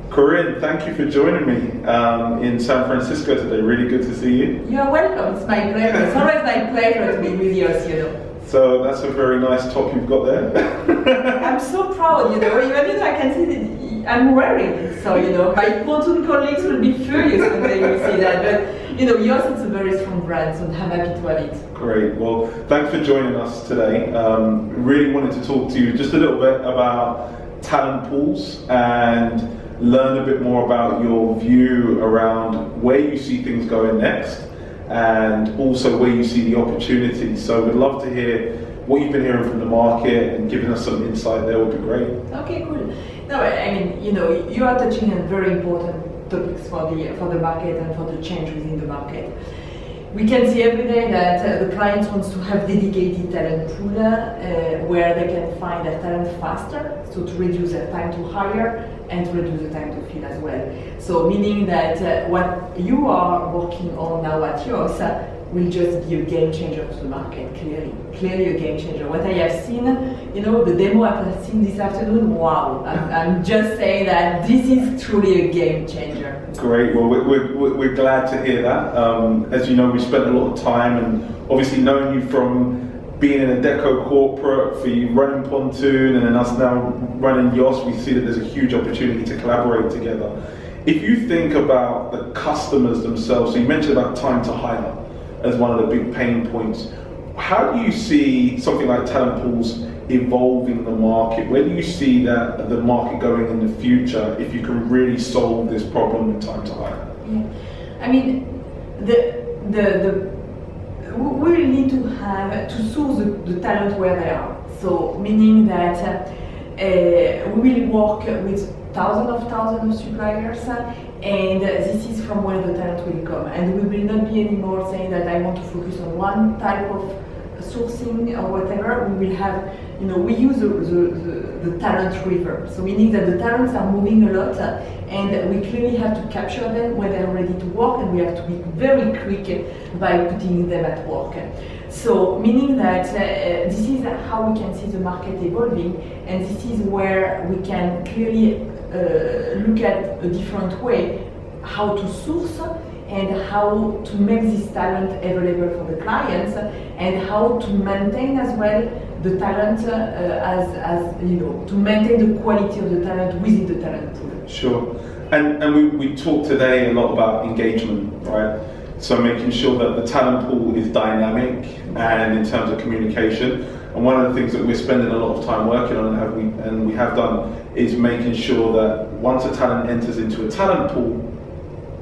Corrine, thank you for joining me in San Francisco today. Really good to see you. You're welcome. It's my pleasure. It's always my pleasure to be with YOSS, you know. So that's a very nice top you've got there. I'm so proud, you know. Even I can see that I'm wearing it. So, you know, my Pontoon colleagues will be furious when they will see that. But, you know, YOSS is a very strong brand, so I'm happy to have it. Great. Well, thanks for joining us today. Really wanted to talk to you just a little bit about talent pools and learn a bit more about your view around where you see things going next and also where you see the opportunities. So we'd love to hear what you've been hearing from the market and giving us some insight there would be great. Okay, cool. No, I mean, you know, you are touching on very important topics for the market and for the change within the market. We can see every day that the clients want to have dedicated talent pool where they can find their talent faster, so to reduce their time to hire and to reduce the time to fill as well. So meaning that what you are working on now at YOSS will just be a game changer to the market, clearly a game changer. What I have seen, you know, the demo I've seen this afternoon, wow, I'm just saying that this is truly a game changer. Great, well we're glad to hear that. As you know, we spent a lot of time and obviously knowing you from being in a deco corporate, for you running Pontoon and then us now running YOSS, we see that there's a huge opportunity to collaborate together. If you think about the customers themselves, so you mentioned about time to hire as one of the big pain points. How do you see something like talent pools evolving the market? Where do you see that the market going in the future if you can really solve this problem in time to hire? Yeah. I mean, we will need to have to source the talent where they are. So meaning that we will work with thousands of suppliers, and this is from where the talent will come. And we will not be anymore saying that I want to focus on one type of sourcing or whatever. We will have, you know, we use the talent river. So meaning that the talents are moving a lot, and we clearly have to capture them when they're ready to work, and we have to be very quick by putting them at work. So meaning that this is how we can see the market evolving, and this is where we can clearly look at a different way how to source and how to make this talent available for the clients, and how to maintain as well the talent as you know, to maintain the quality of the talent within the talent pool. Sure. And we talked today a lot about engagement, right? So making sure that the talent pool is dynamic and in terms of communication. And one of the things that we're spending a lot of time working on and we have done is making sure that once a talent enters into a talent pool,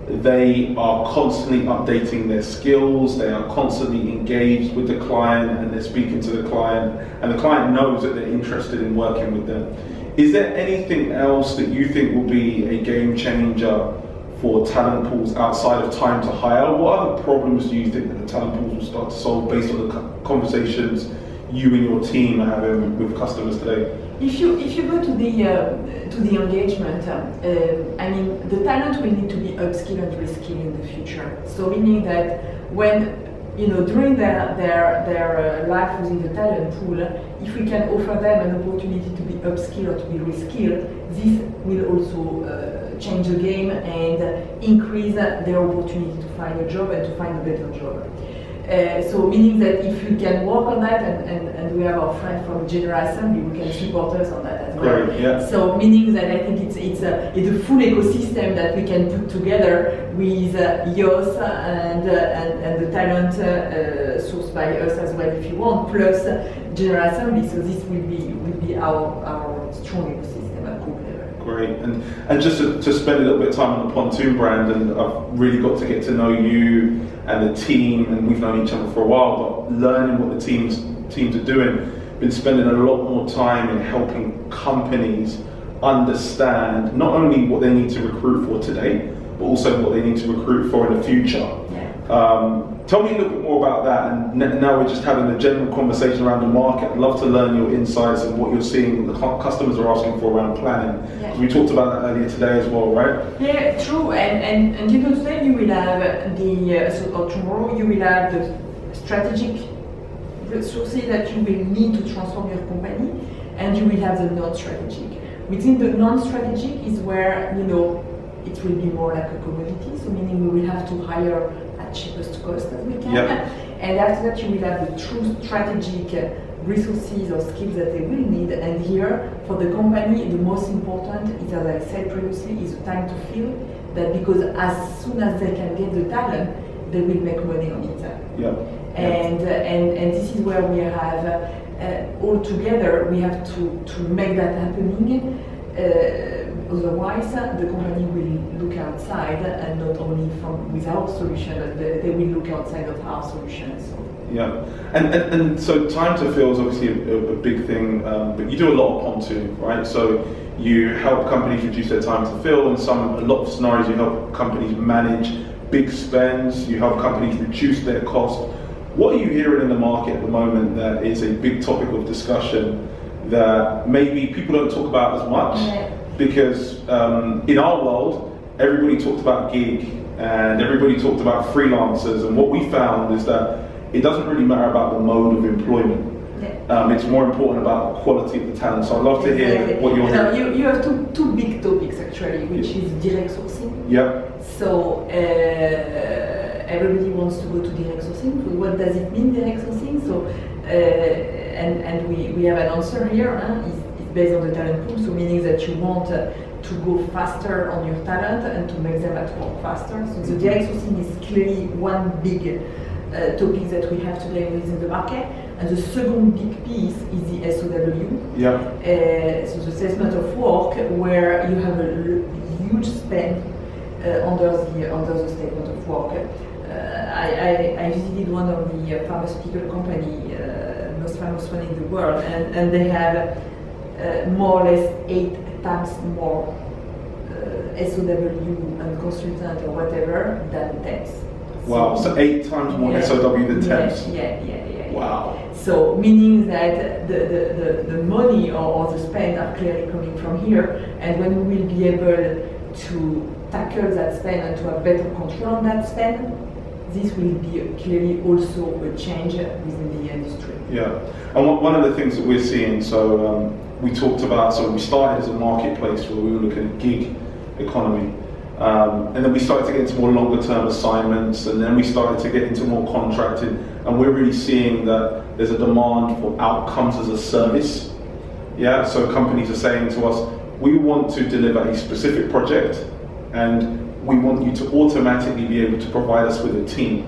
they are constantly updating their skills, they are constantly engaged with the client, and they're speaking to the client, and the client knows that they're interested in working with them. Is there anything else that you think will be a game changer for talent pools outside of time to hire? What other problems do you think that the talent pools will start to solve based on the conversations you and your team are having with customers today? If you go to the engagement, I mean, the talent will need to be upskilled and reskilled in the future. So meaning that when, you know, during their life within the talent pool, if we can offer them an opportunity to be upskilled or to be reskilled, this will also change the game and increase their opportunity to find a job and to find a better job. So meaning that if we can work on that, and we have our friend from General Assembly who can support us on that as well. Great, yeah. So meaning that I think it's a full ecosystem that we can put together with YOSS and the talent sourced by us as well, if you want, plus General Assembly. So this will be our strong ecosystem at group level. Great, and just to spend a little bit of time on the Pontoon brand, and I've really got to get to know you and the team, and we've known each other for a while, but learning what the teams are doing, been spending a lot more time in helping companies understand not only what they need to recruit for today, but also what they need to recruit for in the future. Yeah. Tell me a little bit more about that, and now we're just having a general conversation around the market. I'd love to learn your insights and what you're seeing the customers are asking for around planning. Yeah. We talked about that earlier today as well, right? Yeah, true, and you know, today you will have or tomorrow you will have the strategic resources that you will need to transform your company, and you will have the non-strategic. Within the non-strategic is where, you know, it will be more like a commodity, so meaning we will have to hire at cheapest cost as we can. Yep. And after that, you will have the true strategic resources or skills that they will need. And here, for the company, the most important is, as I said previously, is the time to fill. That because as soon as they can get the talent, they will make money on it. Yeah. And this is where we have all together we have to make that happening. Otherwise, the company will look outside and not only with our solution, but they will look outside of our solution. So. Yeah, and so time to fill is obviously a big thing, but you do a lot of Pontoon, right? So you help companies reduce their time to fill. In a lot of scenarios, you help companies manage big spends. You help companies reduce their cost. What are you hearing in the market at the moment that is a big topic of discussion that maybe people don't talk about as much? Yeah. Because in our world, everybody talked about gig and everybody talked about freelancers, and what we found is that it doesn't really matter about the mode of employment. Yeah. It's more important about the quality of the talent. So I'd love to hear what you're hearing. You have two big topics actually, which is direct sourcing. Yeah. So everybody wants to go to direct sourcing. So what does it mean, direct sourcing? So and we have an answer here. It's based on the talent pool. So meaning that you want to go faster on your talent and to make them at work faster. So the direct sourcing is clearly one big topic that we have today within the market. And the second big piece is the SOW. Yeah. So the assessment of work, where you have a huge spend under the statement of work. I visited one of the pharmaceutical company, most famous one in the world, and they have more or less 8 times more SOW and consultant or whatever than temps. Wow, so 8 times more SOW than temps? Yeah. Wow. So meaning that the money or the spend are clearly coming from here, and when we will be able to tackle that spend and to have better control on that spend, this will be clearly also a change within the industry. Yeah, and one of the things that we're seeing, so we talked about, so we started as a marketplace where we were looking at gig economy. And then we started to get into more longer term assignments, and then we started to get into more contracting, and we're really seeing that there's a demand for outcomes as a service. Yeah, so companies are saying to us, we want to deliver a specific project and we want you to automatically be able to provide us with a team.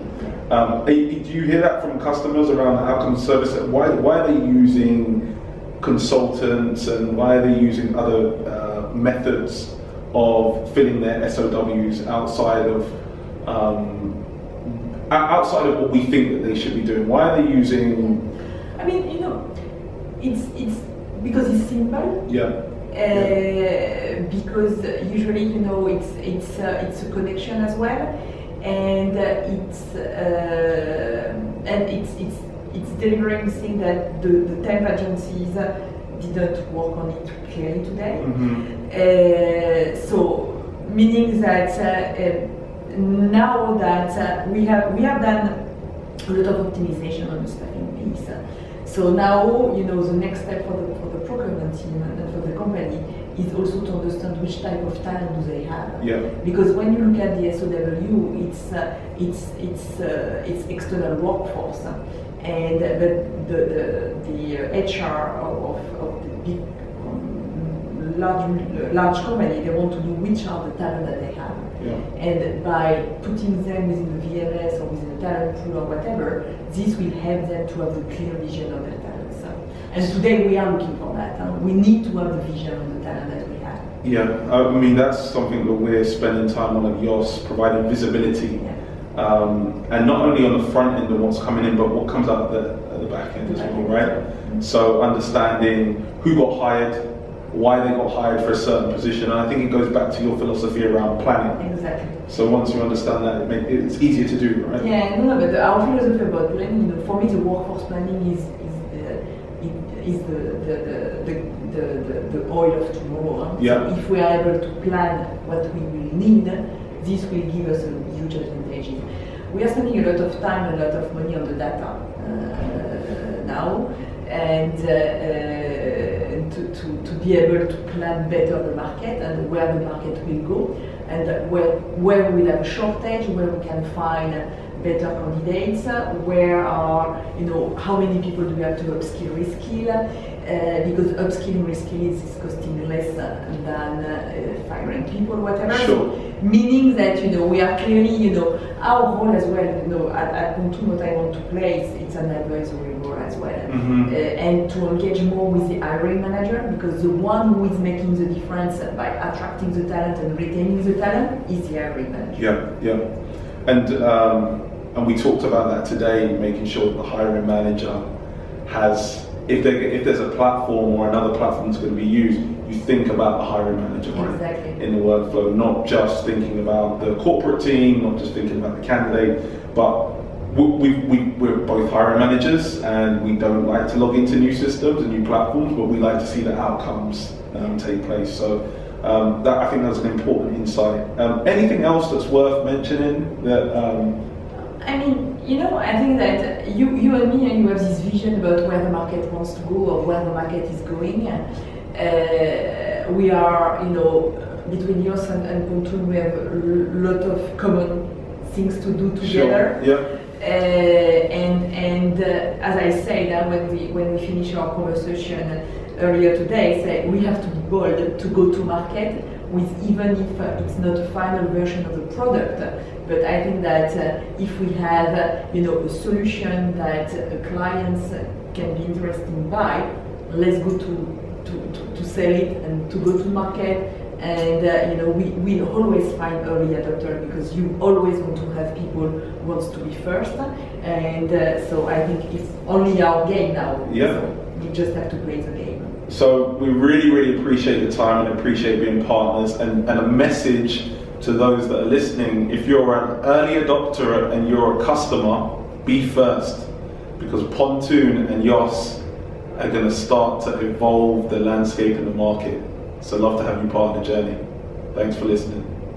Do you hear that from customers around the outcomes service? Why are they using consultants, and why are they using other methods of filling their SOWs outside of what we think that they should be doing? Why are they using? I mean, it's because it's simple. Yeah. Because usually, it's a connection as well, and it's delivering things that the temp agencies didn't work on it clearly today. Mm-hmm. So meaning that now that we have done a lot of optimization on the staffing piece. So now the next step for the procurement team and for the company is also to understand which type of talent do they have. Yeah. Because when you look at the SOW, it's external workforce, and but the HR of the big large company, they want to know which are the talent that they have. Yeah. And by putting them within the VMS or within the talent pool or whatever, this will help them to have the clear vision of their talents. And today we are looking for that. We need to have the vision of the talent that we have. Yeah, I mean that's something that we're spending time on at YOSS, providing visibility. Yeah. And not only on the front end of what's coming in, but what comes out at the back end as well, right? Mm-hmm. So understanding who got hired, why they got hired for a certain position, and I think it goes back to your philosophy around planning. Exactly. So once you understand that, it's easier to do, right? Yeah, but our philosophy about planning, for me, the workforce planning is the oil of tomorrow. Yeah. So if we are able to plan what we will need, this will give us a huge advantage. We are spending a lot of time, a lot of money on the data now, and to be able to plan better the market and where the market will go, and where we will have a shortage, where we can find better candidates, where are, how many people do we have to upskill, reskill, because upskilling, reskilling is costing less than firing people, whatever. Sure. So, meaning that, we are clearly, our role as well, at Pontoon, what I want to play is it's an advisory role as well. Mm-hmm. And to engage more with the hiring manager, because the one who is making the difference by attracting the talent and retaining the talent is the hiring manager. Yeah. And we talked about that today, making sure that the hiring manager has, if there's a platform or another platform that's going to be used, you think about the hiring manager, right? Exactly. In the workflow, not just thinking about the corporate team, not just thinking about the candidate, but we're both hiring managers and we don't like to log into new systems and new platforms, but we like to see the outcomes take place. So that, I think that's an important insight. Anything else that's worth mentioning that? I think that you and me, you have this vision about where the market wants to go or where the market is going. We are, between YOSS and Pontoon, we have a lot of common things to do together. Sure. Yeah. And as I said, when we finish our conversation earlier today, say we have to be bold to go to market with, even if it's not a final version of the product. But I think that if we have a solution that clients can be interested by, let's go to sell it and to go to market. And we always find early adopter, because you always want to have people who wants to be first. And so I think it's only our game now. Yeah. So we just have to play the game. So we really, really appreciate the time and appreciate being partners, and a message to those that are listening: if you're an early adopter and you're a customer, be first, because Pontoon and YOSS are going to start to evolve the landscape in the market. So love to have you part of the journey. Thanks for listening.